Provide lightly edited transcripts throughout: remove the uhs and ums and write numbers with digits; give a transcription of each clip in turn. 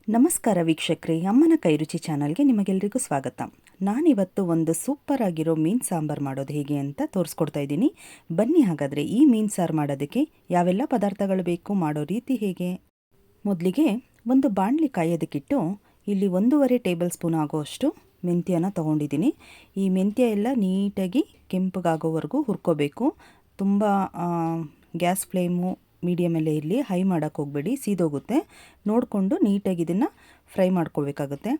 ನಮಸ್ಕಾರ ವೀಕ್ಷಕರೇ, ಅಮ್ಮನ ಕೈರುಚಿ ಚಾನಲ್ಗೆ ನಿಮಗೆಲ್ಲರಿಗೂ ಸ್ವಾಗತ. ನಾನಿವತ್ತು ಒಂದು ಸೂಪರ್ ಆಗಿರೋ ಮೀನು ಸಾಂಬಾರು ಮಾಡೋದು ಹೇಗೆ ಅಂತ ತೋರಿಸ್ಕೊಡ್ತಾ ಇದ್ದೀನಿ. ಬನ್ನಿ ಹಾಗಾದರೆ ಈ ಮೀನು ಸಾರು ಮಾಡೋದಕ್ಕೆ ಯಾವೆಲ್ಲ ಪದಾರ್ಥಗಳು ಬೇಕು, ಮಾಡೋ ರೀತಿ ಹೇಗೆ. ಮೊದಲಿಗೆ ಒಂದು ಬಾಣಲಿ ಕಾಯೋದಕ್ಕಿಟ್ಟು ಇಲ್ಲಿ 1.5 ಟೇಬಲ್ ಸ್ಪೂನ್ ಆಗೋಷ್ಟು ಮೆಂತ್ಯನ ತೊಗೊಂಡಿದ್ದೀನಿ. ಈ ಮೆಂತ್ಯ ಎಲ್ಲ ನೀಟಾಗಿ ಕೆಂಪಗಾಗೋವರೆಗೂ ಹುರ್ಕೋಬೇಕು. ತುಂಬ ಗ್ಯಾಸ್ ಫ್ಲೇಮು ಮೀಡಿಯಮಲ್ಲೇ ಇರಲಿ, ಹೈ ಮಾಡೋಕ್ಕೆ ಹೋಗಬೇಡಿ, ಸೀದೋಗುತ್ತೆ. ನೋಡಿಕೊಂಡು ನೀಟಾಗಿ ಇದನ್ನು ಫ್ರೈ ಮಾಡ್ಕೊಳ್ಬೇಕಾಗುತ್ತೆ.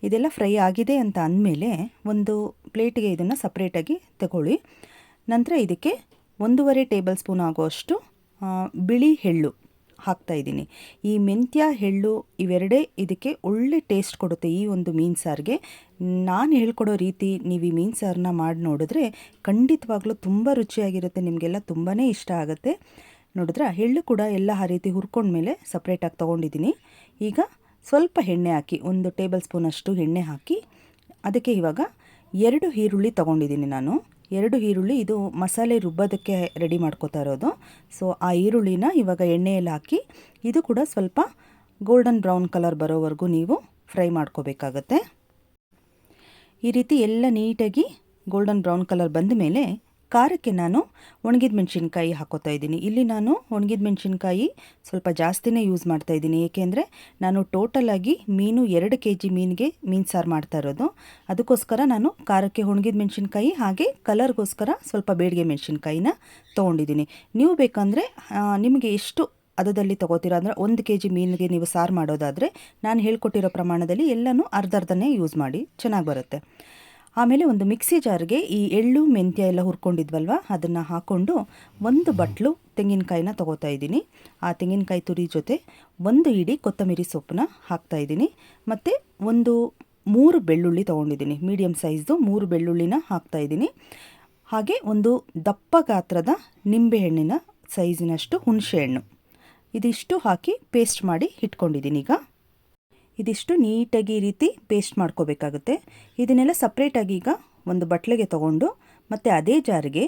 ಇದೆಲ್ಲ ಫ್ರೈ ಆಗಿದೆ ಅಂತ ಅಂದಮೇಲೆ ಒಂದು ಪ್ಲೇಟಿಗೆ ಇದನ್ನು ಸಪ್ರೇಟಾಗಿ ತಗೊಳ್ಳಿ. ನಂತರ ಇದಕ್ಕೆ 1.5 ಟೇಬಲ್ ಸ್ಪೂನ್ ಆಗೋಷ್ಟು ಬಿಳಿ ಎಳ್ಳು ಹಾಕ್ತಾಯಿದ್ದೀನಿ. ಈ ಮೆಂತ್ಯ ಎಳ್ಳು ಇವೆರಡೇ ಇದಕ್ಕೆ ಒಳ್ಳೆ ಟೇಸ್ಟ್ ಕೊಡುತ್ತೆ. ಈ ಒಂದು ಮೀನು ಸಾರಿಗೆ ನಾನು ಹೇಳ್ಕೊಡೋ ರೀತಿ ನೀವು ಈ ಮೀನು ಸಾರನ್ನ ಮಾಡಿ ನೋಡಿದ್ರೆ ಖಂಡಿತವಾಗ್ಲೂ ತುಂಬ ರುಚಿಯಾಗಿರುತ್ತೆ, ನಿಮಗೆಲ್ಲ ತುಂಬಾ ಇಷ್ಟ ಆಗುತ್ತೆ. ನೋಡಿದ್ರೆ ಎಳ್ಳು ಕೂಡ ಎಲ್ಲ ಆ ರೀತಿ ಹುರ್ಕೊಂಡ್ಮೇಲೆ ಸಪ್ರೇಟಾಗಿ ತೊಗೊಂಡಿದ್ದೀನಿ. ಈಗ ಸ್ವಲ್ಪ ಎಣ್ಣೆ ಹಾಕಿ, 1 ಟೇಬಲ್ ಸ್ಪೂನಷ್ಟು ಎಣ್ಣೆ ಹಾಕಿ ಅದಕ್ಕೆ ಇವಾಗ 2 ಈರುಳ್ಳಿ ತೊಗೊಂಡಿದ್ದೀನಿ ನಾನು. 2 ಈರುಳ್ಳಿ, ಇದು ಮಸಾಲೆ ರುಬ್ಬೋದಕ್ಕೆ ರೆಡಿ ಮಾಡ್ಕೋತಾ ಇರೋದು. ಸೊ ಆ ಈರುಳ್ಳಿನ ಇವಾಗ ಎಣ್ಣೆಯಲ್ಲಿ ಹಾಕಿ ಇದು ಕೂಡ ಸ್ವಲ್ಪ ಗೋಲ್ಡನ್ ಬ್ರೌನ್ ಕಲರ್ ಬರೋವರೆಗೂ ನೀವು ಫ್ರೈ ಮಾಡ್ಕೋಬೇಕಾಗತ್ತೆ. ಈ ರೀತಿ ಎಲ್ಲ ನೀಟಾಗಿ ಗೋಲ್ಡನ್ ಬ್ರೌನ್ ಕಲರ್ ಬಂದ ಮೇಲೆ ಖಾರಕ್ಕೆ ನಾನು ಒಣಗಿದ ಮೆಣಸಿನ್ಕಾಯಿ ಹಾಕೋತಾ ಇದ್ದೀನಿ. ಇಲ್ಲಿ ನಾನು ಒಣಗಿದ ಮೆಣಸಿನ್ಕಾಯಿ ಸ್ವಲ್ಪ ಜಾಸ್ತಿನೇ ಯೂಸ್ ಮಾಡ್ತಾ ಇದ್ದೀನಿ, ಏಕೆಂದರೆ ನಾನು ಟೋಟಲಾಗಿ ಮೀನು 2 kg ಮೀನಿಗೆ ಮೀನು ಸಾರು ಮಾಡ್ತಾ ಇರೋದು. ಅದಕ್ಕೋಸ್ಕರ ನಾನು ಖಾರಕ್ಕೆ ಒಣಗಿದ ಮೆಣಸಿನ್ಕಾಯಿ ಹಾಗೆ ಕಲರ್ಗೋಸ್ಕರ ಸ್ವಲ್ಪ ಬೇಡಿಗೆ ಮೆಣಸಿನ್ಕಾಯಿನ ತೊಗೊಂಡಿದ್ದೀನಿ. ನೀವು ಬೇಕಂದರೆ ನಿಮಗೆ ಎಷ್ಟು ಅದದಲ್ಲಿ ತೊಗೋತೀರ ಅಂದರೆ 1 kg ಮೀನಿಗೆ ನೀವು ಸಾರು ಮಾಡೋದಾದರೆ ನಾನು ಹೇಳ್ಕೊಟ್ಟಿರೋ ಪ್ರಮಾಣದಲ್ಲಿ ಎಲ್ಲನೂ ಅರ್ಧನೇ ಯೂಸ್ ಮಾಡಿ, ಚೆನ್ನಾಗಿ ಬರುತ್ತೆ. ಆಮೇಲೆ ಒಂದು ಮಿಕ್ಸಿ ಜಾರ್ಗೆ ಈ ಎಳ್ಳು ಮೆಂತ್ಯ ಎಲ್ಲ ಹುರ್ಕೊಂಡಿದ್ವಲ್ವ ಅದನ್ನು ಹಾಕ್ಕೊಂಡು 1 ಬಟ್ಲು ತೆಂಗಿನಕಾಯಿನ ತೊಗೋತಾ ಇದ್ದೀನಿ. ಆ ತೆಂಗಿನಕಾಯಿ ತುರಿ ಜೊತೆ 1 ಇಡೀ ಕೊತ್ತಂಬರಿ ಸೊಪ್ಪನ್ನ ಹಾಕ್ತಾಯಿದ್ದೀನಿ. ಮತ್ತು 3 ಬೆಳ್ಳುಳ್ಳಿ ತೊಗೊಂಡಿದ್ದೀನಿ, ಮೀಡಿಯಮ್ ಸೈಜ್ದು 3 ಬೆಳ್ಳುಳ್ಳಿನ ಹಾಕ್ತಾಯಿದ್ದೀನಿ. ಹಾಗೆ ಒಂದು ದಪ್ಪ ಗಾತ್ರದ ನಿಂಬೆಹಣ್ಣಿನ ಸೈಜಿನಷ್ಟು ಹುಣಸೆಹಣ್ಣು, ಇದಿಷ್ಟು ಹಾಕಿ ಪೇಸ್ಟ್ ಮಾಡಿ ಇಟ್ಕೊಂಡಿದ್ದೀನಿ. ಈಗ ಇದಿಷ್ಟು ನೀಟಾಗಿ ಈ ರೀತಿ ಪೇಸ್ಟ್ ಮಾಡ್ಕೋಬೇಕಾಗುತ್ತೆ. ಇದನ್ನೆಲ್ಲ ಸಪ್ರೇಟಾಗಿ ಈಗ ಒಂದು ಬಟ್ಲಿಗೆ ತೊಗೊಂಡು ಮತ್ತು ಅದೇ ಜಾರಿಗೆ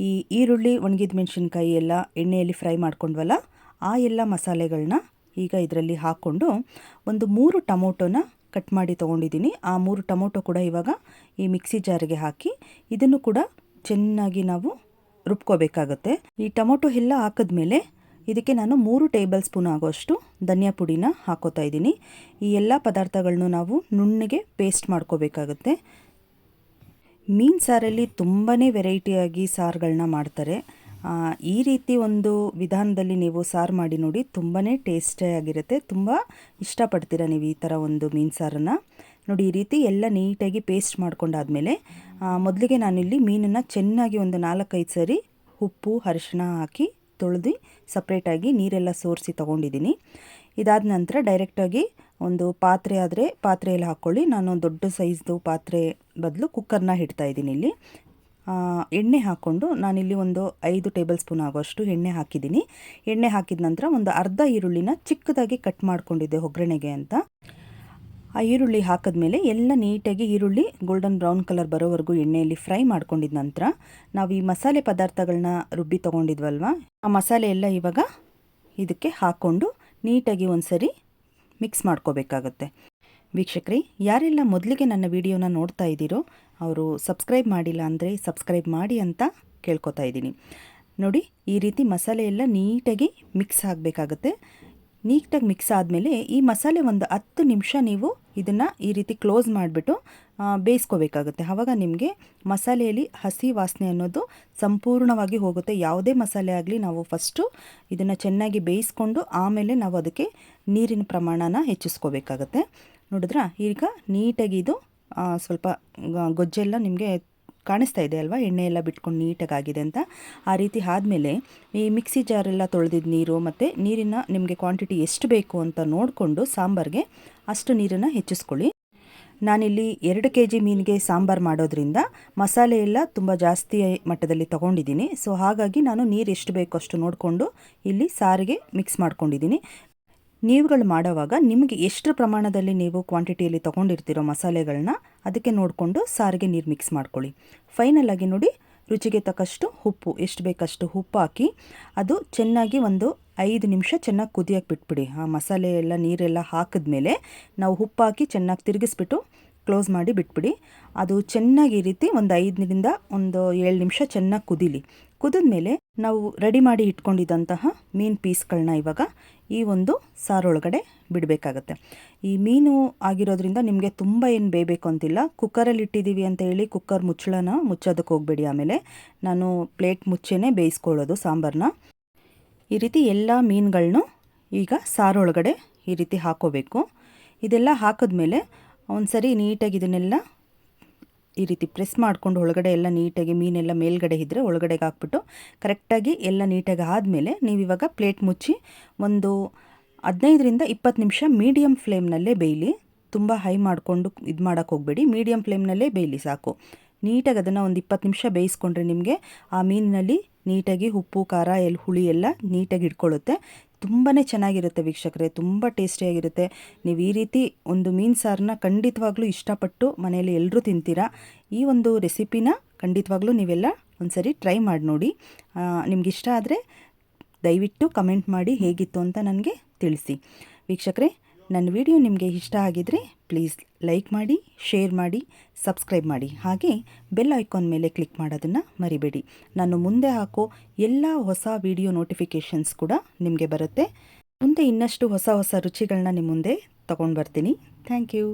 ಈ ಈರುಳ್ಳಿ, ಒಣಗಿದ ಮೆಣಸಿನ್ಕಾಯಿ ಎಲ್ಲ ಎಣ್ಣೆಯಲ್ಲಿ ಫ್ರೈ ಮಾಡ್ಕೊಂಡ್ವಲ್ಲ ಆ ಎಲ್ಲ ಮಸಾಲೆಗಳನ್ನ ಈಗ ಇದರಲ್ಲಿ ಹಾಕ್ಕೊಂಡು ಒಂದು 3 ಟೊಮೊಟೊನ ಕಟ್ ಮಾಡಿ ತೊಗೊಂಡಿದ್ದೀನಿ. ಆ 3 ಟೊಮೊಟೊ ಕೂಡ ಇವಾಗ ಈ ಮಿಕ್ಸಿ ಜಾರಿಗೆ ಹಾಕಿ ಇದನ್ನು ಕೂಡ ಚೆನ್ನಾಗಿ ನಾವು ರುಬ್ಕೋಬೇಕಾಗತ್ತೆ. ಈ ಟೊಮೊಟೊ ಎಲ್ಲ ಹಾಕಿದ್ಮೇಲೆ ಇದಕ್ಕೆ ನಾನು 3 ಟೇಬಲ್ ಸ್ಪೂನ್ ಆಗೋಷ್ಟು ಧನಿಯಾ ಪುಡಿನ ಹಾಕೋತಾ ಇದ್ದೀನಿ. ಈ ಎಲ್ಲ ಪದಾರ್ಥಗಳನ್ನು ನಾವು ನುಣ್ಣಗೆ ಪೇಸ್ಟ್ ಮಾಡ್ಕೋಬೇಕಾಗತ್ತೆ. ಮೀನು ಸಾರಲ್ಲಿ ತುಂಬಾ ವೆರೈಟಿಯಾಗಿ ಸಾರುಗಳನ್ನ ಮಾಡ್ತಾರೆ. ಈ ರೀತಿ ಒಂದು ವಿಧಾನದಲ್ಲಿ ನೀವು ಸಾರು ಮಾಡಿ ನೋಡಿ, ತುಂಬಾ ಟೇಸ್ಟಿಯಾಗಿರುತ್ತೆ, ತುಂಬ ಇಷ್ಟಪಡ್ತೀರ ನೀವು ಈ ಥರ ಒಂದು ಮೀನು ಸಾರನ್ನು. ನೋಡಿ, ಈ ರೀತಿ ಎಲ್ಲ ನೀಟಾಗಿ ಪೇಸ್ಟ್ ಮಾಡ್ಕೊಂಡಾದಮೇಲೆ ಮೊದಲಿಗೆ ನಾನಿಲ್ಲಿ ಮೀನನ್ನು ಚೆನ್ನಾಗಿ ಒಂದು 4-5 ಸರಿ ಉಪ್ಪು ಅರಿಶಿಣ ಹಾಕಿ ತೊಳೆದು ಸಪ್ರೇಟಾಗಿ ನೀರೆಲ್ಲ ಸೋರಿಸಿ ತೊಗೊಂಡಿದ್ದೀನಿ. ಇದಾದ ನಂತರ ಡೈರೆಕ್ಟಾಗಿ ಒಂದು ಪಾತ್ರೆ ಆದರೆ ಪಾತ್ರೆಯಲ್ಲಿ ಹಾಕ್ಕೊಳ್ಳಿ. ನಾನು ದೊಡ್ಡ ಸೈಜ್ದು ಪಾತ್ರೆ ಬದಲು ಕುಕ್ಕರ್ನ ಇಡ್ತಾಯಿದ್ದೀನಿ. ಇಲ್ಲಿ ಎಣ್ಣೆ ಹಾಕ್ಕೊಂಡು ನಾನಿಲ್ಲಿ ಒಂದು 5 ಟೇಬಲ್ ಸ್ಪೂನ್ ಆಗೋಷ್ಟು ಎಣ್ಣೆ ಹಾಕಿದ್ದೀನಿ. ಎಣ್ಣೆ ಹಾಕಿದ ನಂತರ ಒಂದು ಅರ್ಧ ಈರುಳ್ಳಿನ ಚಿಕ್ಕದಾಗಿ ಕಟ್ ಮಾಡ್ಕೊಂಡಿದ್ದೆ ಒಗ್ಗರಣೆಗೆ ಅಂತ. ಆ ಈರುಳ್ಳಿ ಹಾಕಿದ್ಮೇಲೆ ಎಲ್ಲ ನೀಟಾಗಿ ಈರುಳ್ಳಿ ಗೋಲ್ಡನ್ ಬ್ರೌನ್ ಕಲರ್ ಬರೋವರೆಗೂ ಎಣ್ಣೆಯಲ್ಲಿ ಫ್ರೈ ಮಾಡ್ಕೊಂಡಿದ ನಂತರ ನಾವು ಈ ಮಸಾಲೆ ಪದಾರ್ಥಗಳನ್ನ ರುಬ್ಬಿ ತೊಗೊಂಡಿದ್ವಲ್ವ, ಆ ಮಸಾಲೆ ಎಲ್ಲ ಇವಾಗ ಇದಕ್ಕೆ ಹಾಕ್ಕೊಂಡು ನೀಟಾಗಿ ಒಂದ್ಸರಿ ಮಿಕ್ಸ್ ಮಾಡ್ಕೋಬೇಕಾಗತ್ತೆ. ವೀಕ್ಷಕರೇ, ಯಾರೆಲ್ಲ ಮೊದಲಿಗೆ ನನ್ನ ವಿಡಿಯೋನ ನೋಡ್ತಾ ಇದ್ದೀರೋ ಅವರು ಸಬ್ಸ್ಕ್ರೈಬ್ ಮಾಡಿಲ್ಲ ಅಂದರೆ ಸಬ್ಸ್ಕ್ರೈಬ್ ಮಾಡಿ ಅಂತ ಕೇಳ್ಕೊತಾ ಇದ್ದೀನಿ. ನೋಡಿ, ಈ ರೀತಿ ಮಸಾಲೆ ಎಲ್ಲ ನೀಟಾಗಿ ಮಿಕ್ಸ್ ಆಗಬೇಕಾಗತ್ತೆ. ನೀಟಾಗಿ ಮಿಕ್ಸ್ ಆದಮೇಲೆ ಈ ಮಸಾಲೆ ಒಂದು 10 ನಿಮಿಷ ನೀವು ಇದನ್ನು ಈ ರೀತಿ ಕ್ಲೋಸ್ ಮಾಡಿಬಿಟ್ಟು ಬೇಯಿಸ್ಕೋಬೇಕಾಗುತ್ತೆ. ಆವಾಗ ನಿಮಗೆ ಮಸಾಲೆಯಲ್ಲಿ ಹಸಿ ವಾಸನೆ ಅನ್ನೋದು ಸಂಪೂರ್ಣವಾಗಿ ಹೋಗುತ್ತೆ. ಯಾವುದೇ ಮಸಾಲೆ ಆಗಲಿ ನಾವು ಫಸ್ಟು ಇದನ್ನು ಚೆನ್ನಾಗಿ ಬೇಯಿಸ್ಕೊಂಡು ಆಮೇಲೆ ನಾವು ಅದಕ್ಕೆ ನೀರಿನ ಪ್ರಮಾಣನ ಹೆಚ್ಚಿಸ್ಕೋಬೇಕಾಗತ್ತೆ. ನೋಡಿದ್ರಾ, ಈಗ ನೀಟಾಗಿ ಇದು ಸ್ವಲ್ಪ ಗೊಜ್ಜೆಲ್ಲ ನಿಮಗೆ ಕಾಣಿಸ್ತಾ ಇದೆ ಅಲ್ವಾ, ಎಣ್ಣೆ ಎಲ್ಲ ಬಿಟ್ಕೊಂಡು ನೀಟಾಗಿದೆ ಅಂತ. ಆ ರೀತಿ ಆದಮೇಲೆ ಈ ಮಿಕ್ಸಿ ಜಾರೆಲ್ಲ ತೊಳೆದಿದ್ದ ನೀರು ಮತ್ತು ನೀರಿನ ನಿಮಗೆ ಕ್ವಾಂಟಿಟಿ ಎಷ್ಟು ಬೇಕು ಅಂತ ನೋಡಿಕೊಂಡು ಸಾಂಬಾರಿಗೆ ಅಷ್ಟು ನೀರನ್ನು ಹೆಚ್ಚಿಸ್ಕೊಳ್ಳಿ. ನಾನಿಲ್ಲಿ 2 kg ಮೀನಿಗೆ ಸಾಂಬಾರು ಮಾಡೋದ್ರಿಂದ ಮಸಾಲೆ ಎಲ್ಲ ತುಂಬ ಜಾಸ್ತಿ ಮಟ್ಟದಲ್ಲಿ ತೊಗೊಂಡಿದ್ದೀನಿ. ಸೊ ಹಾಗಾಗಿ ನಾನು ನೀರು ಎಷ್ಟು ಬೇಕು ಅಷ್ಟು ನೋಡಿಕೊಂಡು ಇಲ್ಲಿ ಸಾರಿಗೆ ಮಿಕ್ಸ್ ಮಾಡ್ಕೊಂಡಿದ್ದೀನಿ. ನೀವುಗಳು ಮಾಡೋವಾಗ ನಿಮಗೆ ಎಷ್ಟು ಪ್ರಮಾಣದಲ್ಲಿ ನೀವು ಕ್ವಾಂಟಿಟಿಯಲ್ಲಿ ತೊಗೊಂಡಿರ್ತೀರೋ ಮಸಾಲೆಗಳನ್ನ ಅದಕ್ಕೆ ನೋಡಿಕೊಂಡು ಸಾರಿಗೆ ನೀರು ಮಿಕ್ಸ್ ಮಾಡ್ಕೊಳ್ಳಿ. ಫೈನಲಾಗಿ ನೋಡಿ, ರುಚಿಗೆ ತಕ್ಕಷ್ಟು ಉಪ್ಪು, ಎಷ್ಟು ಬೇಕಷ್ಟು ಉಪ್ಪು ಹಾಕಿ ಅದು ಚೆನ್ನಾಗಿ ಒಂದು 5 ನಿಮಿಷ ಚೆನ್ನಾಗಿ ಕುದಿಯೋಕ್ಕೆ ಬಿಟ್ಬಿಡಿ. ಆ ಮಸಾಲೆ ಎಲ್ಲ ನೀರೆಲ್ಲ ಹಾಕಿದ್ಮೇಲೆ ನಾವು ಉಪ್ಪು ಹಾಕಿ ಚೆನ್ನಾಗಿ ತಿರುಗಿಸ್ಬಿಟ್ಟು ಕ್ಲೋಸ್ ಮಾಡಿ ಬಿಟ್ಬಿಡಿ. ಅದು ಚೆನ್ನಾಗಿ ಈ ರೀತಿ ಒಂದು 5ರಿಂದ ಒಂದು 7 ನಿಮಿಷ ಚೆನ್ನಾಗಿ ಕುದೀಲಿ. ಕುದಿದ್ಮೇಲೆ ನಾವು ರೆಡಿ ಮಾಡಿ ಇಟ್ಕೊಂಡಿದ್ದಂತಹ ಮೀನು ಪೀಸ್ಗಳನ್ನ ಇವಾಗ ಈ ಒಂದು ಸಾರೊಳಗಡೆ ಬಿಡಬೇಕಾಗತ್ತೆ. ಈ ಮೀನು ಆಗಿರೋದ್ರಿಂದ ನಿಮಗೆ ತುಂಬ ಏನು ಬೇಯಬೇಕು ಅಂತಿಲ್ಲ. ಕುಕ್ಕರಲ್ಲಿ ಇಟ್ಟಿದ್ದೀವಿ ಅಂತ ಹೇಳಿ ಕುಕ್ಕರ್ ಮುಚ್ಚಳನ ಮುಚ್ಚೋದಕ್ಕೆ ಹೋಗಬೇಡಿ. ಆಮೇಲೆ ನಾನು ಪ್ಲೇಟ್ ಮುಚ್ಚೇನೆ ಬೇಯಿಸ್ಕೊಳ್ಳೋದು ಸಾಂಬಾರನ್ನ. ಈ ರೀತಿ ಎಲ್ಲ ಮೀನುಗಳನ್ನೂ ಈಗ ಸಾರೊಳಗಡೆ ಈ ರೀತಿ ಹಾಕೋಬೇಕು. ಇದೆಲ್ಲ ಹಾಕಿದ್ಮೇಲೆ ಒಂದು ಸರಿ ನೀಟಾಗಿ ಇದನ್ನೆಲ್ಲ ಈ ರೀತಿ ಪ್ರೆಸ್ ಮಾಡಿಕೊಂಡು ಒಳಗಡೆ ಎಲ್ಲ ನೀಟಾಗಿ ಮೀನೆಲ್ಲ ಮೇಲ್ಗಡೆ ಇದ್ದರೆ ಒಳಗಡೆಗೆ ಹಾಕ್ಬಿಟ್ಟು ಕರೆಕ್ಟಾಗಿ ಎಲ್ಲ ನೀಟಾಗಿ ಆದಮೇಲೆ ನೀವು ಇವಾಗ ಪ್ಲೇಟ್ ಮುಚ್ಚಿ ಒಂದು 15ರಿಂದ 20 ನಿಮಿಷ ಮೀಡಿಯಮ್ ಫ್ಲೇಮ್ನಲ್ಲೇ ಬೇಯಲಿ. ತುಂಬ ಹೈ ಮಾಡಿಕೊಂಡು ಇದು ಮಾಡೋಕ್ಕೆ ಹೋಗಬೇಡಿ, ಮೀಡಿಯಮ್ ಫ್ಲೇಮ್ನಲ್ಲೇ ಬೇಯಲಿ ಸಾಕು. ನೀಟಾಗಿ ಅದನ್ನು ಒಂದು 20 ನಿಮಿಷ ಬೇಯಿಸ್ಕೊಂಡ್ರೆ ನಿಮಗೆ ಆ ಮೀನಿನಲ್ಲಿ ನೀಟಾಗಿ ಉಪ್ಪು ಖಾರ ಹುಳಿ ಎಲ್ಲ ನೀಟಾಗಿ ಇಟ್ಕೊಳ್ಳುತ್ತೆ. ತುಂಬಾ ಚೆನ್ನಾಗಿರುತ್ತೆ ವೀಕ್ಷಕರೇ, ತುಂಬ ಟೇಸ್ಟಿಯಾಗಿರುತ್ತೆ. ನೀವು ಈ ರೀತಿ ಒಂದು ಮೀನು ಸಾರನ್ನ ಖಂಡಿತವಾಗ್ಲೂ ಇಷ್ಟಪಟ್ಟು ಮನೆಯಲ್ಲಿ ಎಲ್ಲರೂ ತಿಂತೀರಾ. ಈ ಒಂದು ರೆಸಿಪಿನ ಖಂಡಿತವಾಗ್ಲೂ ನೀವೆಲ್ಲ ಒಂದ್ಸರಿ ಟ್ರೈ ಮಾಡಿ ನೋಡಿ. ನಿಮ್ಗೆ ಇಷ್ಟ ಆದರೆ ದಯವಿಟ್ಟು ಕಮೆಂಟ್ ಮಾಡಿ ಹೇಗಿತ್ತು ಅಂತ ನನಗೆ ತಿಳಿಸಿ. ವೀಕ್ಷಕರೇ, ನನ್ನ ವಿಡಿಯೋ ನಿಮಗೆ ಇಷ್ಟ ಆಗಿದರೆ ಪ್ಲೀಸ್ ಲೈಕ್ ಮಾಡಿ, ಶೇರ್ ಮಾಡಿ, ಸಬ್ಸ್ಕ್ರೈಬ್ ಮಾಡಿ. ಹಾಗೆ ಬೆಲ್ ಐಕಾನ್ ಮೇಲೆ ಕ್ಲಿಕ್ ಮಾಡೋದನ್ನು ಮರಿಬೇಡಿ. ನಾನು ಮುಂದೆ ಹಾಕೋ ಎಲ್ಲ ಹೊಸ ವಿಡಿಯೋ ನೋಟಿಫಿಕೇಷನ್ಸ್ ಕೂಡ ನಿಮಗೆ ಬರುತ್ತೆ. ಮುಂದೆ ಇನ್ನಷ್ಟು ಹೊಸ ಹೊಸ ರುಚಿಗಳನ್ನ ನಿಮ್ಮ ಮುಂದೆ ತೊಗೊಂಡು ಬರ್ತೀನಿ. Thank you.